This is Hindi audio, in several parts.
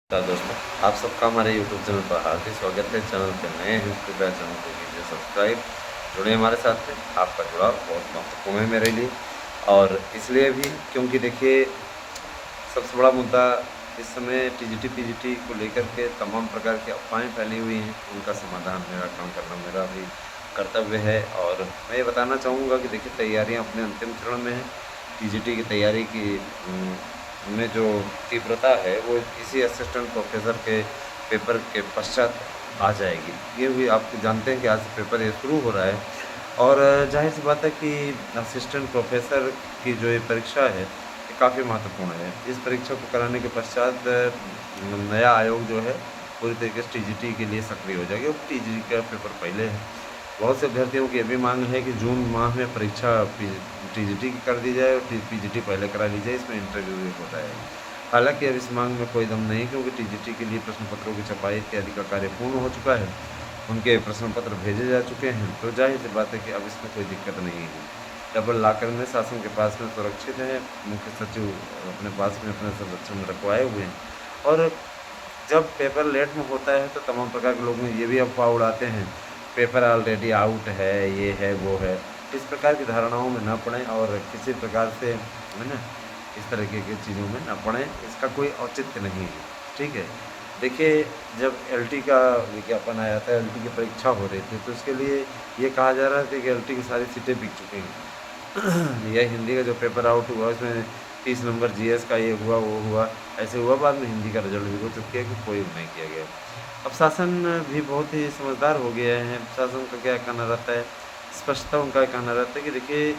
नमस्कार दोस्तों, आप सबका हमारे यूट्यूब चैनल पर हार्दिक स्वागत है। चैनल पे नए हैं, कृपया चैनल को कीजिए सब्सक्राइब। जुड़े हमारे साथ में, आपका जुड़ाव बहुत महत्वपूर्ण है मेरे लिए और इसलिए भी क्योंकि देखिए सबसे बड़ा मुद्दा इस समय टीजीटी पीजीटी को लेकर के तमाम प्रकार की अफ़वाहें फैली हुई हैं, उनका समाधान मेरा काम करना मेरा भी कर्तव्य है। और मैं ये बताना चाहूँगा कि देखिए तैयारियाँ अपने अंतिम चरण में हैं। टीजीटी की तैयारी की में जो तीव्रता है वो इसी असिस्टेंट प्रोफ़ेसर के पेपर के पश्चात आ जाएगी। ये भी आप जानते हैं कि आज से पेपर ये शुरू हो रहा है और ज़ाहिर-सी बात है कि असिस्टेंट प्रोफ़ेसर की जो ये परीक्षा है ये काफ़ी महत्वपूर्ण है। इस परीक्षा को कराने के पश्चात नया आयोग जो है पूरी तरीके से टीजीटी के लिए सक्रिय हो जाएगा। टीजीटी का पेपर पहले है। बहुत से अभ्यर्थियों की ये भी माँग है कि जून माह में परीक्षा टीजीटी की कर दी जाए और पीजीटी पहले करा ली जाए, इसमें इंटरव्यू भी होता है। हालाँकि अब इस माँग में कोई दम नहीं क्योंकि टीजीटी के लिए प्रश्न पत्रों की छपाई इत्यादि का कार्य पूर्ण हो चुका है। उनके प्रश्न पत्र भेजे जा चुके हैं, तो ज़ाहिर-सी बात है कि अब इसमें कोई दिक्कत नहीं है। डबल लॉकर में शासन के पास में सुरक्षित है, मुख्य सचिव अपने पास में अपने संरक्षण में रखवाए हुए हैं और जब पेपर लेट में होता है तो तमाम प्रकार के लोग ये भी अफ़वाह उड़ाते हैं, पेपर ऑलरेडी आउट है, ये है, वो है। इस प्रकार की धारणाओं में ना पड़ें और किसी प्रकार से है ना, इस तरीके की चीज़ों में ना पड़ें, इसका कोई औचित्य नहीं है, ठीक है? देखिए, जब एलटी का विज्ञापन आया था, एलटी की परीक्षा हो रही थी, तो उसके लिए ये कहा जा रहा था कि एलटी की सारी सीटें बिक चुकी हैं। यह हिंदी का जो पेपर आउट हुआ उसमें 30 नंबर जीएस का ये हुआ, वो हुआ, ऐसे हुआ बाद में हिंदी का रिज़ल्ट भी घोषित किया कि कोई नहीं किया गया। अब शासन भी बहुत ही समझदार हो गया है, शासन का क्या कहना रहता है, स्पष्टता उनका कहना रहता है कि देखिए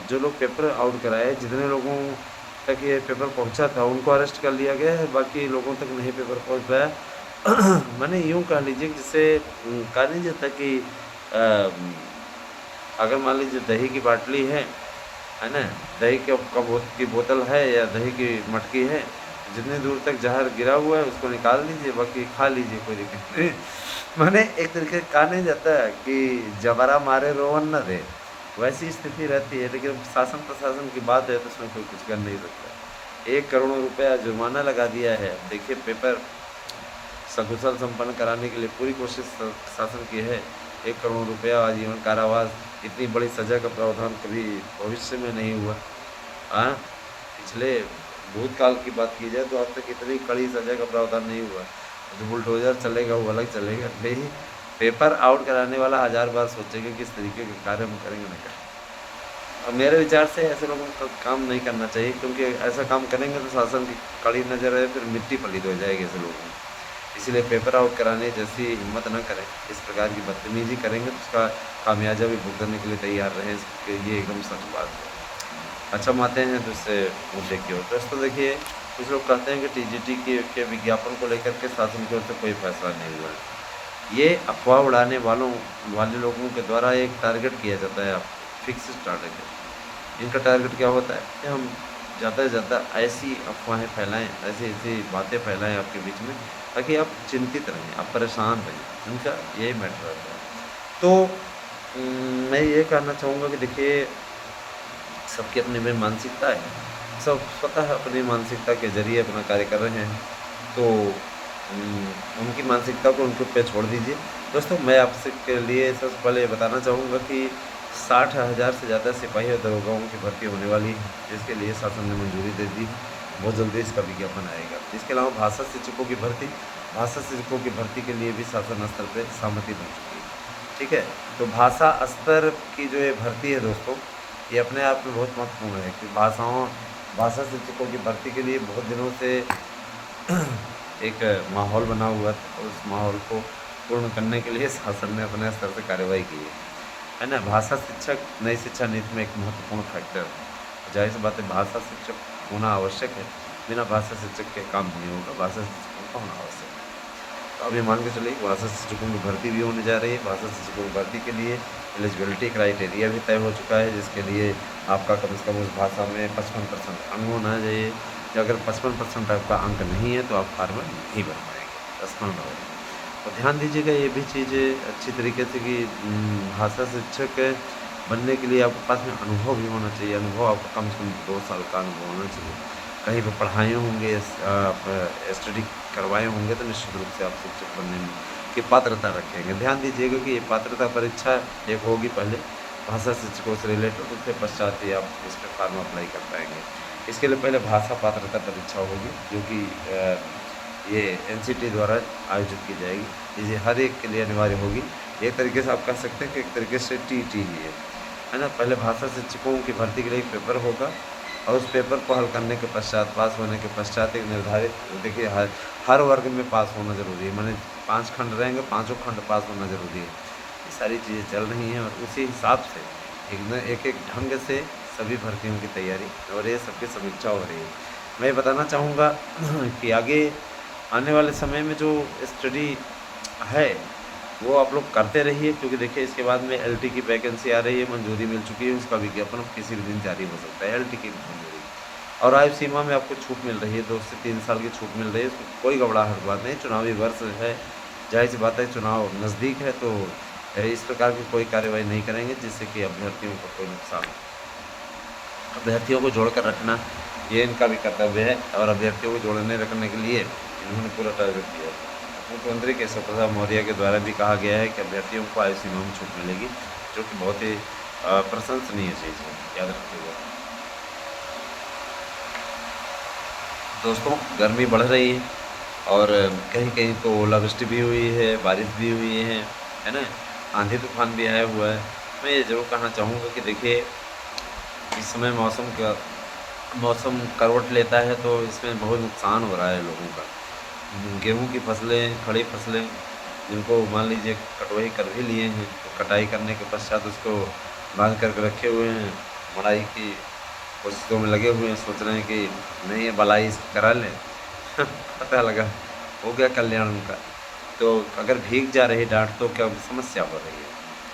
जो लोग पेपर आउट कराए, जितने लोगों तक ये पेपर पहुँचा था उनको अरेस्ट कर लिया गया है, बाकी लोगों तक नहीं पेपर पहुँच पाया। माने यूँ कह लीजिए कि जिससे कहा नहीं जाता कि अगर मान लीजिए दही की बाटली है ना? दही की बोतल है या दही की मटकी है, जितनी दूर तक ज़हर गिरा हुआ है उसको निकाल लीजिए, बाकी खा लीजिए, कोई दिक्कत नहीं। माने एक तरीके से कहा नहीं जाता है कि जबरा मारे रोवन ना दे, वैसी स्थिति रहती है, लेकिन शासन प्रशासन की बात है तो उसमें कोई कुछ कर नहीं सकता। 1 करोड़ रुपया जुर्माना लगा दिया है। देखिए पेपर सकुशल संपन्न कराने के लिए पूरी कोशिश शासन की है। 1 करोड़ रुपया आजीवन कारावास, इतनी बड़ी सज़ा का प्रावधान कभी भविष्य में नहीं हुआ। हाँ, पिछले भूतकाल की बात की जाए तो आज तक इतनी कड़ी सज़ा का प्रावधान नहीं हुआ। जो बुलडोज़र चलेगा वो अलग चलेगा, नहीं पेपर आउट कराने वाला हज़ार बार सोचेगा कि इस तरीके के कार्य हम करेंगे ना करें। मेरे विचार से ऐसे लोगों को काम नहीं करना चाहिए क्योंकि ऐसा काम करेंगे तो शासन की कड़ी नज़र है, फिर मिट्टी पलीद हो जाएगी ऐसे लोगों में। इसीलिए पेपर आउट कराने जैसी हिम्मत ना करें, इस प्रकार की बदतमीज़ी करेंगे तो उसका खामियाजा भी भुगतने के लिए तैयार रहें, ये एकदम सच बात है। अच्छा, हम आते हैं दूसरे मुद्दे की ओर। दोस्तों देखिए, कुछ लोग कहते हैं कि टीजीटी के विज्ञापन को लेकर के शासन की ओर से कोई फैसला नहीं हुआ है। ये अफ़वाह उड़ाने वाले लोगों के द्वारा एक टारगेट किया जाता है, फिक्स्ड टारगेट। इनका टारगेट क्या होता है कि हम ज़्यादा से ज़्यादा ऐसी अफ़वाहें फैलाएँ, ऐसी-ऐसी बातें फैलाएँ आपके बीच में, ताकि आप चिंतित रहें, आप परेशान रहें। इनका यही मैटर रहता है। तो मैं ये कहना चाहूँगा कि देखिए सबकी अपनी-अपनी मानसिकता है। सब स्वतः अपनी मानसिकता के ज़रिए अपना कार्य कर रहे हैं। तो उनकी मानसिकता को उनके पे छोड़ दीजिए। दोस्तों मैं आपसे के लिए सबसे पहले ये बताना चाहूँगा कि 60,000 से ज़्यादा सिपाही और दरोगाओं की भर्ती होने वाली है, जिसके लिए शासन ने मंजूरी दे दी है। बहुत जल्दी इसका विज्ञापन आएगा। इसके अलावा भाषा शिक्षकों की भर्ती के लिए भी शासन स्तर पे सहमति बन चुकी है। ठीक है? तो भाषा स्तर की जो ये भर्ती है दोस्तों, ये अपने आप में बहुत महत्वपूर्ण है कि भाषा शिक्षकों की भर्ती के लिए बहुत दिनों से एक माहौल बना हुआ था और उस माहौल को पूर्ण करने के लिए शासन ने अपने स्तर से कार्रवाई की है ना? भाषा शिक्षक नई शिक्षा नीति में एक महत्वपूर्ण फैक्टर है। ज़ाहिर-सी बात है भाषा शिक्षक होना आवश्यक है, बिना भाषा शिक्षक के काम नहीं होगा, भाषा शिक्षकों का होना आवश्यक है। तो अब ये मान के चलिए कि भाषा शिक्षकों की भर्ती भी होने जा रही है। भाषा शिक्षकों की भर्ती के लिए एलिजिबिलिटी क्राइटेरिया भी तय हो चुका है, जिसके लिए आपका कम से कम उस भाषा में 55% अंक होना चाहिए। या अगर 55% आपका अंक नहीं है तो आप फार्मर नहीं भर पाएँगे, स्मरण रहे। और ध्यान दीजिएगा ये भी चीज़ें अच्छी तरीके से कि भाषा शिक्षक बनने के लिए आपके पास में अनुभव भी होना चाहिए। अनुभव आपको कम से कम 2 साल का अनुभव होना चाहिए। कहीं पे पढ़ाए होंगे आप स्टडी करवाए होंगे तो निश्चित रूप से आप शिक्षक बनने में की पात्रता रखेंगे। ध्यान दीजिएगा कि ये पात्रता परीक्षा एक होगी पहले भाषा शिक्षकों से रिलेटेड, उसके पश्चात ही आप इस पर फॉर्म अप्लाई कर पाएंगे। इसके लिए पहले भाषा पात्रता परीक्षा होगी जो कि ये NCT द्वारा आयोजित की जाएगी। ये हर एक के लिए अनिवार्य होगी। एक तरीके से आप कह सकते हैं कि एक तरीके से TET ही है ना। पहले भाषा शिक्षकों की भर्ती के लिए एक पेपर होगा और उस पेपर को हल करने के पश्चात, पास होने के पश्चात एक निर्धारित, देखिए हर वर्ग में पास होना ज़रूरी है, माने 5 खंड रहेंगे, 5 खंड पास होना ज़रूरी है। ये सारी चीज़ें चल रही हैं और उसी हिसाब से एक ढंग से सभी भर्तियों की तैयारी और ये सबकी समीक्षा हो रही है। मैं बताना चाहूँगा कि आगे आने वाले समय में जो स्टडी है वो आप लोग करते रहिए, क्योंकि देखिए इसके बाद में LT की वैकेंसी आ रही है, मंजूरी मिल चुकी है, उसका विज्ञापन किसी भी दिन जारी हो सकता है, LT की मंजूरी। और आयु सीमा में आपको छूट मिल रही है, 2 से 3 साल की छूट मिल रही है, इसमें कोई घबराहट बात नहीं। चुनावी वर्ष है, जाहिर सी बात है, चुनाव नज़दीक है, तो इस प्रकार की कोई कार्रवाई नहीं करेंगे जिससे कि अभ्यर्थियों को कोई नुकसान हो। अभ्यर्थियों को जोड़कर रखना ये इनका भी कर्तव्य है और अभ्यर्थियों को जोड़ने रखने के लिए इन्होंने पूरा टारगेट दिया है। मुख्यमंत्री केशव प्रसाद मौर्य के द्वारा भी कहा गया है कि अभ्यर्थियों को आयु सीमा में छूट मिलेगी, जो कि बहुत ही प्रशंसनीय चीज़ है, याद रखिएगा। दोस्तों, गर्मी बढ़ रही है और कहीं कहीं तो ओलावृष्टि भी हुई है, बारिश भी हुई है ना, आंधी तूफान भी आया हुआ है। मैं ये ज़रूर कहना चाहूँगा कि देखिए इस समय मौसम करवट लेता है तो इसमें बहुत नुकसान हो रहा है लोगों का। गेहूँ की फसलें, खड़ी फसलें, जिनको मान लीजिए कटवाई कर भी लिए हैं, तो कटाई करने के पश्चात उसको बांध कर रखे हुए हैं, मड़ाई की कोशिशों में लगे हुए हैं, सोच रहे हैं कि नहीं ये बलाई इसकी करा लें पता लगा हो गया कल्याण उनका। तो अगर भीग जा रही डाँट तो क्या समस्या हो रही है।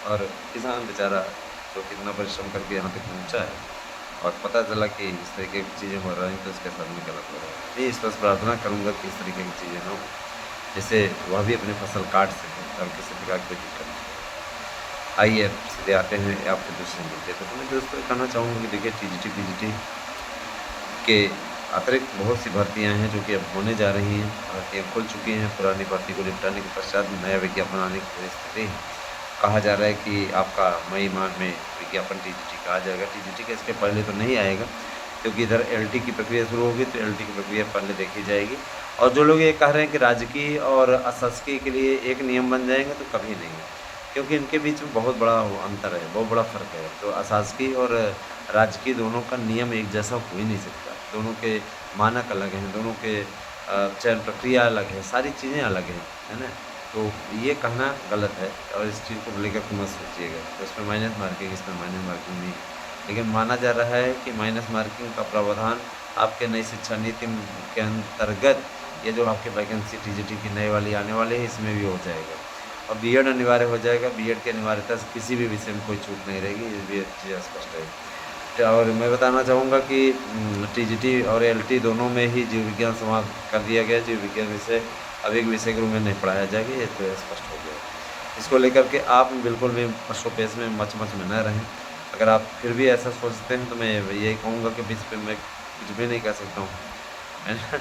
और किसान बेचारा तो कितना परिश्रम करके यहाँ तक पहुँचा है और पता चला कि इस तरीके की चीज़ें हो रही हैं तो इसके साथ में गलत हो रहा है। मैं इस बस प्रार्थना करूँगा कि इस तरीके की चीज़ें ना हो, जिससे वह भी अपनी फसल काट सकें और किसी प्रकार की कोई दिक्कत नहीं। आइए सीधे आते हैं आपके दूसरे मुद्दे पर। तो मैं दोस्तों कहना चाहूँगा कि देखिए TGT PGT के अतिरिक्त बहुत सी भर्तियाँ हैं जो कि अब होने जा रही हैं। भर्तियाँ खुल चुकी हैं, पुरानी भर्ती को निपटाने के पश्चात नया विज्ञापन आने की पूरी स्थिति है। कहा जा रहा है कि आपका मई माह में विज्ञापन TGT का आ जाएगा। TGT का इसके पहले तो नहीं आएगा, क्योंकि इधर LT की प्रक्रिया शुरू होगी तो LT की प्रक्रिया पहले देखी जाएगी। और जो लोग ये कह रहे हैं कि राजकीय और अशासकीय के लिए एक नियम बन जाएंगे, तो कभी नहीं, क्योंकि इनके बीच में बहुत बड़ा अंतर है, बहुत बड़ा फ़र्क है। तो अशासकीय और राजकीय दोनों का नियम एक जैसा हो ही नहीं सकता। दोनों के मानक अलग हैं, दोनों के चयन प्रक्रिया अलग है, सारी चीज़ें अलग हैं, है ना। तो ये कहना गलत है और इस चीज़ को लेकर के मत सोचिएगा। तो इसमें माइनस मार्किंग, इसमें माइनस मार्किंग नहीं, लेकिन माना जा रहा है कि माइनस मार्किंग का प्रावधान आपके नई शिक्षा नीति के अंतर्गत ये जो आपकी वैकेंसी TGT की नई वाली आने वाली है इसमें भी हो जाएगा। और B.Ed अनिवार्य हो जाएगा। B.Ed की अनिवार्यता से किसी भी विषय में कोई छूट नहीं रहेगी, ये भी चीज़ स्पष्ट है। और मैं बताना चाहूँगा कि TGT और LT दोनों में ही जीव विज्ञान समाप्त कर दिया गया। जीव विज्ञान विषय अब एक विषय के रूप में नहीं पढ़ाया जाएगा, ये तो स्पष्ट हो गया। इसको लेकर के आप बिल्कुल भी पशुपेश में मच में न रहें। अगर आप फिर भी ऐसा सोचते हैं तो मैं यही कहूँगा कि इस पे मैं कुछ भी नहीं कह सकता हूँ, है ना।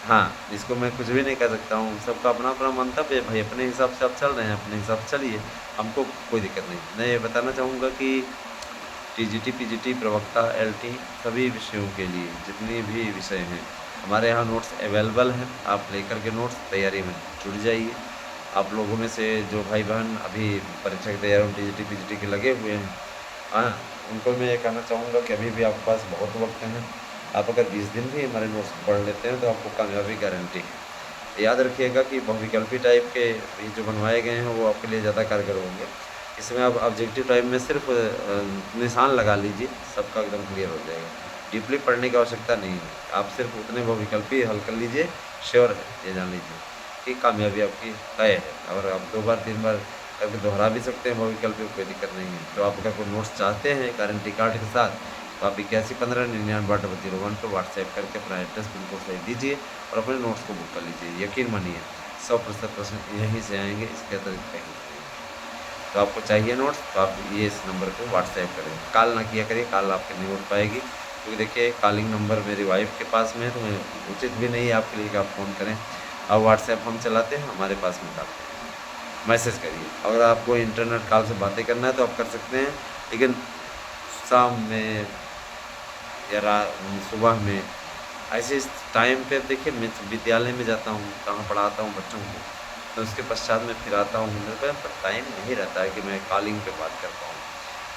हाँ, इसको मैं कुछ भी नहीं कह सकता हूँ, सबका अपना मंतव्य है भाई, अपने हिसाब से आप चल रहे हैं, अपने हिसाब से चलिए, हमको कोई दिक्कत नहीं। मैं ये बताना चाहूँगा कि TGT PGT प्रवक्ता LT सभी विषयों के लिए जितने भी विषय हैं हमारे यहाँ नोट्स अवेलेबल हैं, आप लेकर के नोट्स तैयारी में जुट जाइए। आप लोगों में से जो भाई बहन अभी परीक्षा की तैयारी में TGT PGT के लगे हुए हैं, हाँ, उनको मैं ये कहना चाहूँगा कि अभी भी आपके पास बहुत वक्त है। आप अगर 20 दिन भी हमारे नोट्स पढ़ लेते हैं तो आपको कामयाबी गारंटी है। याद रखिएगा कि बहुविकल्पी टाइप के ये जो बनवाए गए हैं वो आपके लिए ज़्यादा कारगर होंगे। इसमें आप ऑब्जेक्टिव टाइप में सिर्फ निशान लगा लीजिए, सबका एकदम क्लियर हो जाएगा। डीपली पढ़ने की आवश्यकता नहीं है, आप सिर्फ उतने बहुविकल्पी हल कर लीजिए, श्योर है, ये जान लीजिए कि कामयाबी आपकी तय है। और आप 2 बार 3 बार करके दोहरा भी सकते हैं बहुविकल्पी, कोई दिक्कत नहीं है। तो आप अगर कोई नोट्स चाहते हैं गारंटी कार्ड के साथ, तो आप 811599 पर व्हाट्सएप करके अपना एड्रेस बिल्कुल सही दीजिए और अपने नोट्स को बुक कर लीजिए। यकीन मानिए 100% प्रश्न यहीं से आएंगे, इसके अतिरिक्त कहीं नहीं। तो आपको चाहिए नोट्स तो आप ये इस नंबर को व्हाट्सएप करें, कॉल ना किया करिए, कॉल आपके नहीं उठ पाएगी, क्योंकि देखिए कॉलिंग नंबर मेरी वाइफ के पास में है, तो मैं उचित भी नहीं है आपके लिए कि आप फ़ोन करें। और व्हाट्सएप हम चलाते हैं, हमारे पास में डालते हैं। मैसेज करिए। अगर आपको इंटरनेट कॉल से बातें करना है तो आप कर सकते हैं, लेकिन शाम में या सुबह में ऐसे इस टाइम पे देखिए, मैं विद्यालय में जाता हूँ, कहाँ पढ़ाता हूँ बच्चों को, तो उसके पश्चात में फिर आता हूँ। मेरे पास टाइम नहीं रहता है कि मैं कॉलिंग पे बात कर पाऊँ।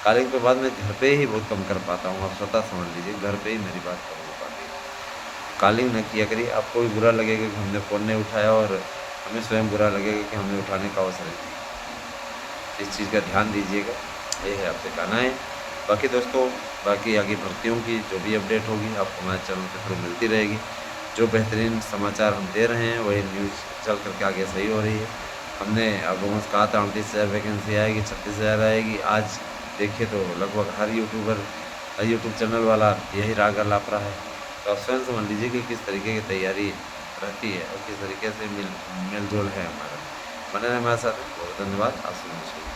कॉलिंग पे बात मैं घर पे ही बहुत कम कर पाता हूँ, आप स्वतः समझ लीजिए, घर पे ही मेरी बात कम हो पाती है। कॉलिंग ना किया करिए, आपको भी बुरा लगेगा कि हमने फ़ोन नहीं उठाया, और हमें स्वयं बुरा लगेगा कि हमने उठाने का अवसर नहीं दिया। इस चीज़ का ध्यान दीजिएगा, ये है आपसे कहना है। बाकी दोस्तों, बाकी आगे भर्तियों की जो भी अपडेट होगी आपको हमारे चैनल के थ्रू मिलती रहेगी। जो बेहतरीन समाचार हम दे रहे हैं वही न्यूज़ चल कर के आगे सही हो रही है। हमने अब कहा था 29,000 वैकेंसी आएगी, 36,000 आएगी। आज देखिए तो लगभग हर यूट्यूब चैनल वाला यही राग लाप रहा है। तो आप स्वयं समझ लीजिए कि किस तरीके की तैयारी रहती है और किस तरीके से मेल जोल है हमारा। बने रहें हमारे साथ। बहुत धन्यवाद। आप सुनिए।